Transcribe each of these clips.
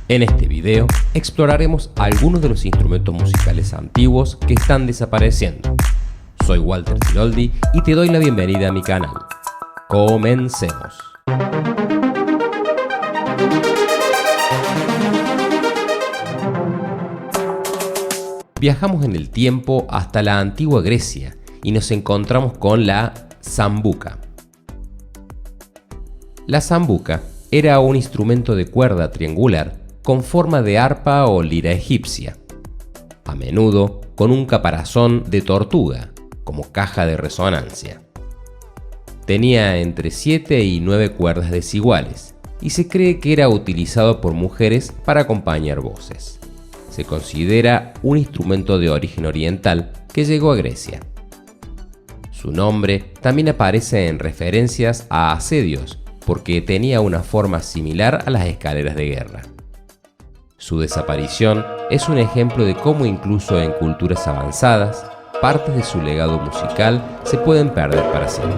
En este video exploraremos algunos de los instrumentos musicales antiguos que están desapareciendo. Soy Walter Tiroldi y te doy la bienvenida a mi canal. Comencemos. Viajamos en el tiempo hasta la antigua Grecia y nos encontramos con la zambuca. La zambuca era un instrumento de cuerda triangular con forma de arpa o lira egipcia, a menudo con un caparazón de tortuga como caja de resonancia. Tenía entre 7 y 9 cuerdas desiguales y se cree que era utilizado por mujeres para acompañar voces. Se considera un instrumento de origen oriental que llegó a Grecia. Su nombre también aparece en referencias a asedios porque tenía una forma similar a las escaleras de guerra. Su desaparición es un ejemplo de cómo incluso en culturas avanzadas, partes de su legado musical se pueden perder para siempre.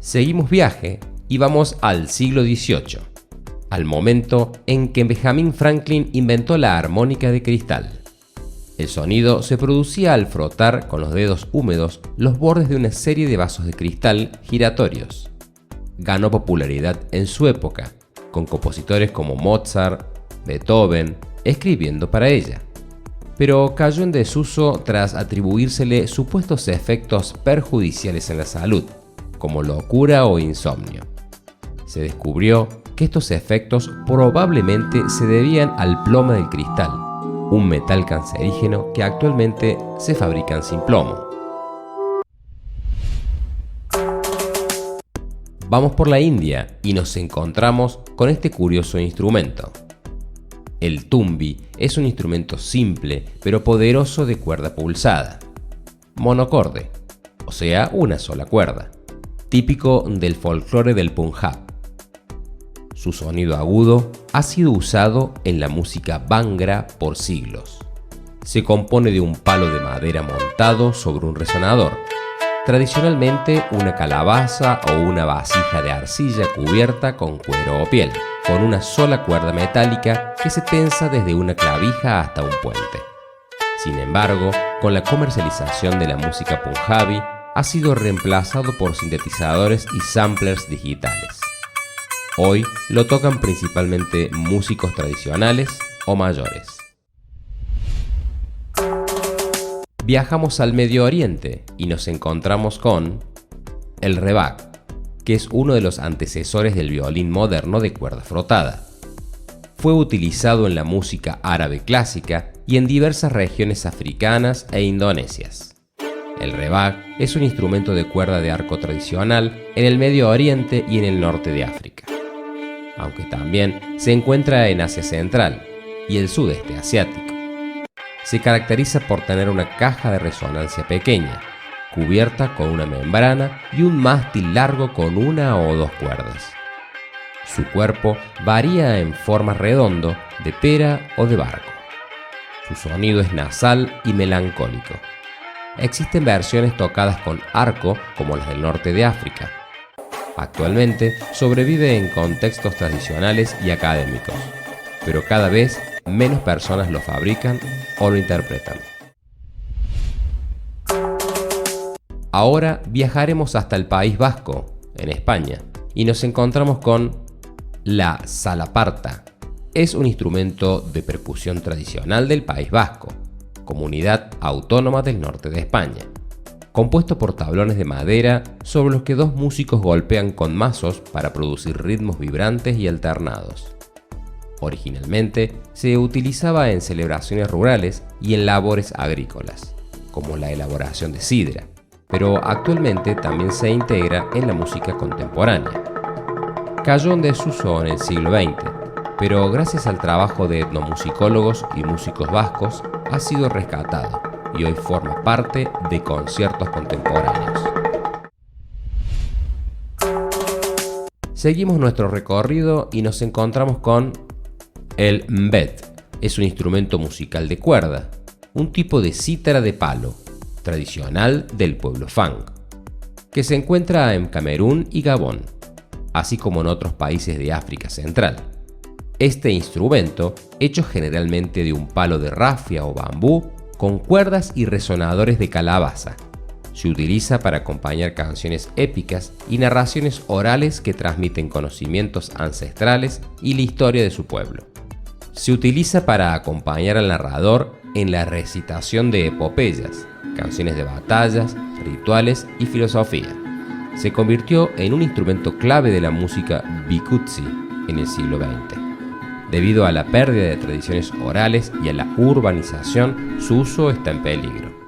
Seguimos viaje y vamos al siglo XVIII, al momento en que Benjamin Franklin inventó la armónica de cristal. El sonido se producía al frotar con los dedos húmedos los bordes de una serie de vasos de cristal giratorios. Ganó popularidad en su época, con compositores como Mozart, Beethoven, escribiendo para ella. Pero cayó en desuso tras atribuírsele supuestos efectos perjudiciales en la salud, como locura o insomnio. Se descubrió que estos efectos probablemente se debían al plomo del cristal, un metal cancerígeno que actualmente se fabrican sin plomo. Vamos por la India y nos encontramos con este curioso instrumento. El tumbi es un instrumento simple pero poderoso de cuerda pulsada, monocorde, o sea, una sola cuerda, típico del folclore del Punjab. Su sonido agudo ha sido usado en la música Bhangra por siglos. Se compone de un palo de madera montado sobre un resonador, tradicionalmente una calabaza o una vasija de arcilla cubierta con cuero o piel, con una sola cuerda metálica que se tensa desde una clavija hasta un puente. Sin embargo, con la comercialización de la música punjabi, ha sido reemplazado por sintetizadores y samplers digitales. Hoy lo tocan principalmente músicos tradicionales o mayores. Viajamos al Medio Oriente y nos encontramos con el rebab, que es uno de los antecesores del violín moderno de cuerda frotada. Fue utilizado en la música árabe clásica y en diversas regiones africanas e indonesias. El rebab es un instrumento de cuerda de arco tradicional en el Medio Oriente y en el norte de África, aunque también se encuentra en Asia Central y el sudeste asiático. Se caracteriza por tener una caja de resonancia pequeña, cubierta con una membrana y un mástil largo con una o dos cuerdas. Su cuerpo varía en forma redondo, de pera o de barco. Su sonido es nasal y melancólico. Existen versiones tocadas con arco como las del norte de África. Actualmente sobrevive en contextos tradicionales y académicos, pero cada vez menos personas lo fabrican o lo interpretan. Ahora viajaremos hasta el País Vasco, en España, y nos encontramos con la zalaparta. Es un instrumento de percusión tradicional del País Vasco, comunidad autónoma del norte de España, compuesto por tablones de madera sobre los que dos músicos golpean con mazos para producir ritmos vibrantes y alternados. Originalmente se utilizaba en celebraciones rurales y en labores agrícolas, como la elaboración de sidra, pero actualmente también se integra en la música contemporánea. Cayó en desuso en el siglo XX, pero gracias al trabajo de etnomusicólogos y músicos vascos ha sido rescatado y hoy forma parte de conciertos contemporáneos. Seguimos nuestro recorrido y nos encontramos con el mbet. Es un instrumento musical de cuerda, un tipo de cítara de palo, tradicional del pueblo Fang, que se encuentra en Camerún y Gabón. así como en otros países de África Central. Este instrumento, hecho generalmente de un palo de rafia o bambú, con cuerdas y resonadores de calabaza, se utiliza para acompañar canciones épicas y narraciones orales que transmiten conocimientos ancestrales y la historia de su pueblo. Se utiliza para acompañar al narrador en la recitación de epopeyas, canciones de batallas, rituales y filosofía. Se convirtió en un instrumento clave de la música bikutsi en el siglo XX. Debido a la pérdida de tradiciones orales y a la urbanización, su uso está en peligro.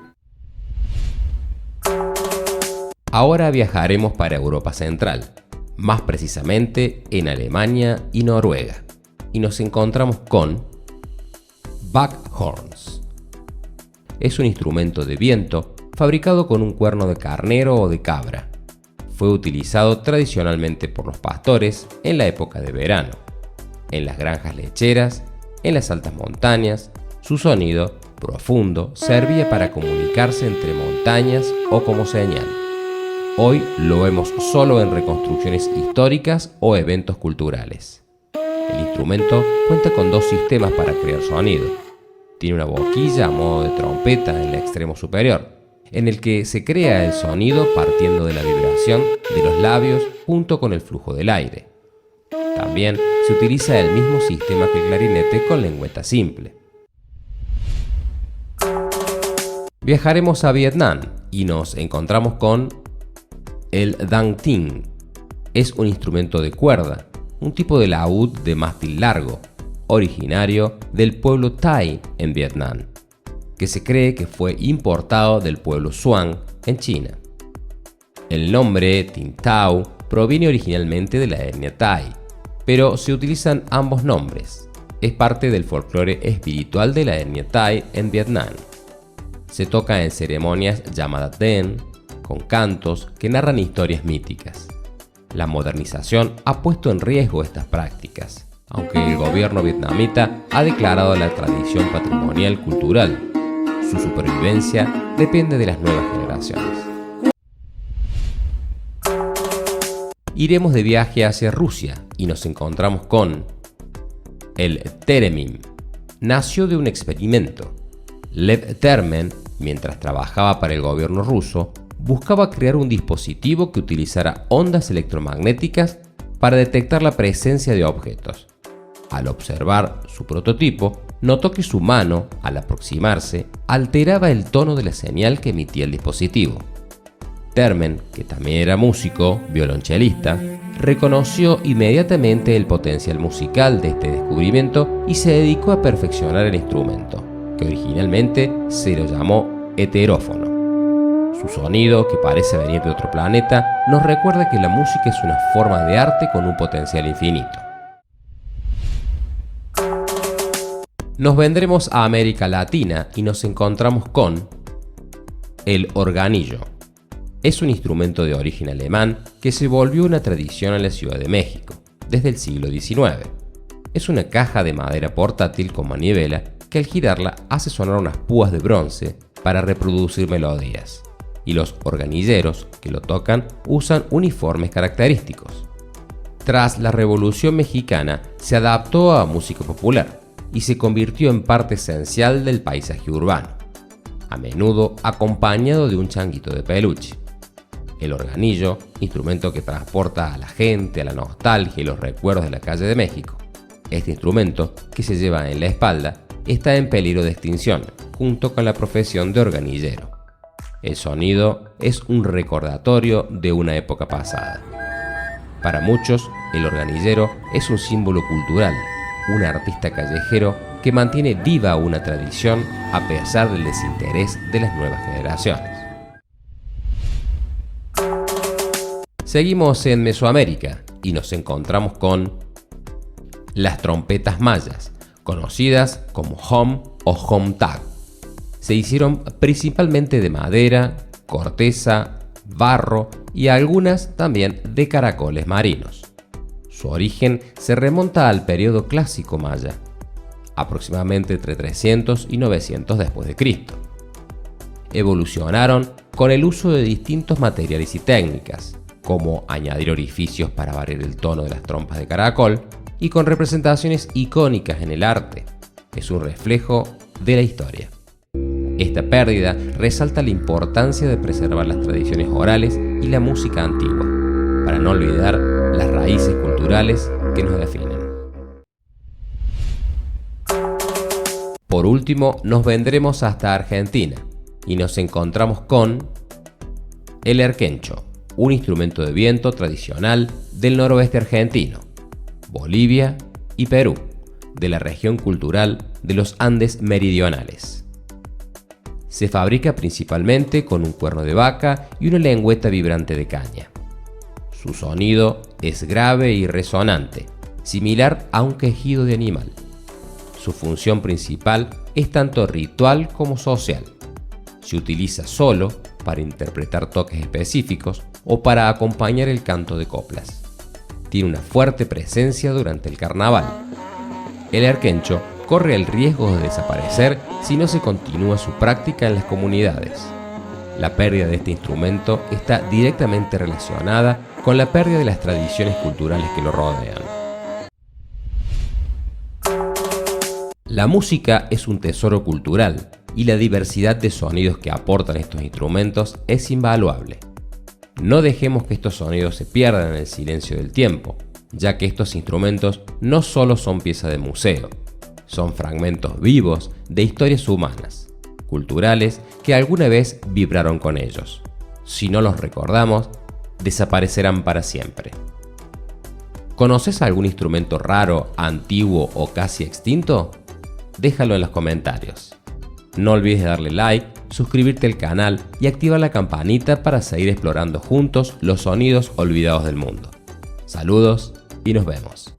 Ahora viajaremos para Europa Central, más precisamente en Alemania y Noruega, y nos encontramos con Buckhorns. Es un instrumento de viento fabricado con un cuerno de carnero o de cabra. Fue utilizado tradicionalmente por los pastores en la época de verano, en las granjas lecheras, en las altas montañas. Su sonido, profundo, servía para comunicarse entre montañas o como señal. Hoy lo vemos solo en reconstrucciones históricas o eventos culturales. El instrumento cuenta con dos sistemas para crear sonido. Tiene una boquilla a modo de trompeta en el extremo superior, en el que se crea el sonido partiendo de la vibración de los labios junto con el flujo del aire. También se utiliza el mismo sistema que el clarinete con lengüeta simple. Viajaremos a Vietnam y nos encontramos con el Dang Tin. Es un instrumento de cuerda, un tipo de laúd de mástil largo, originario del pueblo Thai en Vietnam, que se cree que fue importado del pueblo Xuang en China. El nombre Tin Tao proviene originalmente de la etnia Thai, pero se utilizan ambos nombres. Es parte del folclore espiritual de la etnia Thai en Vietnam. Se toca en ceremonias llamadas Den, con cantos que narran historias míticas. La modernización ha puesto en riesgo estas prácticas, aunque el gobierno vietnamita ha declarado la tradición patrimonial cultural. Su supervivencia depende de las nuevas generaciones. Iremos de viaje hacia Rusia y nos encontramos con el Theremin. Nació de un experimento. Lev Termen, mientras trabajaba para el gobierno ruso, buscaba crear un dispositivo que utilizara ondas electromagnéticas para detectar la presencia de objetos. Al observar su prototipo, notó que su mano, al aproximarse, alteraba el tono de la señal que emitía el dispositivo. Termen, que también era músico, violonchelista, reconoció inmediatamente el potencial musical de este descubrimiento y se dedicó a perfeccionar el instrumento, que originalmente se lo llamó heterófono. Su sonido, que parece venir de otro planeta, nos recuerda que la música es una forma de arte con un potencial infinito. Nos vendremos a América Latina y nos encontramos con el organillo. Es un instrumento de origen alemán que se volvió una tradición en la Ciudad de México desde el siglo XIX. Es una caja de madera portátil con manivela que al girarla hace sonar unas púas de bronce para reproducir melodías, y los organilleros que lo tocan usan uniformes característicos. Tras la Revolución Mexicana se adaptó a música popular y se convirtió en parte esencial del paisaje urbano, a menudo acompañado de un changuito de peluche. El organillo, instrumento que transporta a la gente a la nostalgia y los recuerdos de la calle de México. Este instrumento, que se lleva en la espalda, está en peligro de extinción, junto con la profesión de organillero. El sonido es un recordatorio de una época pasada. Para muchos, el organillero es un símbolo cultural, un artista callejero que mantiene viva una tradición a pesar del desinterés de las nuevas generaciones. Seguimos en Mesoamérica y nos encontramos con las trompetas mayas, conocidas como hom o homtag. Se hicieron principalmente de madera, corteza, barro y algunas también de caracoles marinos. Su origen se remonta al periodo clásico maya, aproximadamente entre 300 y 900 después de Cristo. Evolucionaron con el uso de distintos materiales y técnicas, como añadir orificios para variar el tono de las trompas de caracol, y con representaciones icónicas en el arte. Es un reflejo de la historia. Esta pérdida resalta la importancia de preservar las tradiciones orales y la música antigua, para no olvidar las raíces culturales que nos definen. Por último, nos vendremos hasta Argentina y nos encontramos con el erquencho, un instrumento de viento tradicional del noroeste argentino, Bolivia y Perú, de la región cultural de los Andes meridionales. Se fabrica principalmente con un cuerno de vaca y una lengüeta vibrante de caña. Su sonido es grave y resonante, similar a un quejido de animal. Su función principal es tanto ritual como social. Se utiliza solo para interpretar toques específicos o para acompañar el canto de coplas. Tiene una fuerte presencia durante el carnaval. El erquencho corre el riesgo de desaparecer si no se continúa su práctica en las comunidades. La pérdida de este instrumento está directamente relacionada con la pérdida de las tradiciones culturales que lo rodean. La música es un tesoro cultural y la diversidad de sonidos que aportan estos instrumentos es invaluable. No dejemos que estos sonidos se pierdan en el silencio del tiempo, ya que estos instrumentos no solo son piezas de museo, son fragmentos vivos de historias humanas, culturales que alguna vez vibraron con ellos. Si no los recordamos, desaparecerán para siempre. ¿Conoces algún instrumento raro, antiguo o casi extinto? Déjalo en los comentarios. No olvides darle like, suscribirte al canal y activar la campanita para seguir explorando juntos los sonidos olvidados del mundo. Saludos y nos vemos.